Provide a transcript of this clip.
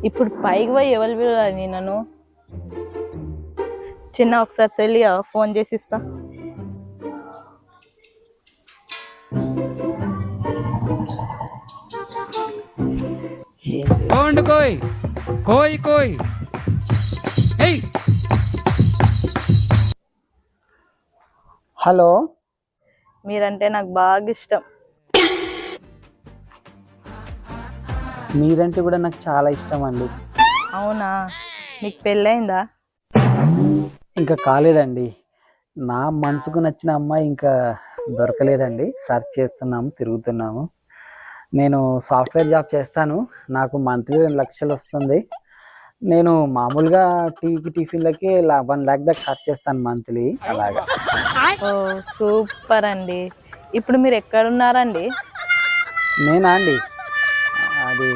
ఇప్పుడు పైకి పోయి ఎవరు పిలవాలి నన్ను? చిన్న ఒకసారి సెల్లి ఫోన్ చేసి ఇస్తా. కోయ్ కోయ్ కోయ్. హలో, మీరంటే నాకు బాగా ఇష్టం. మీరంటే కూడా నాకు చాలా ఇష్టం అండి. అవునా, మీకు పెళ్ళయిందా? ఇంకా కాలేదండి. నా మనసుకు నచ్చిన అమ్మాయి ఇంకా దొరకలేదండి. సర్చ్ చేస్తున్నాము, తిరుగుతున్నాము. నేను సాఫ్ట్వేర్ జాబ్ చేస్తాను. నాకు మంత్లీ 2 లక్షలు వస్తుంది. నేను మామూలుగా టీకి టిఫిన్లకి 1 lakh దాకా ఖర్చు చేస్తాను మంత్లీ. అలాగా. ఓ సూపర్ అండి. ఇప్పుడు మీరు ఎక్కడున్నారండి? నేనా అండి, అది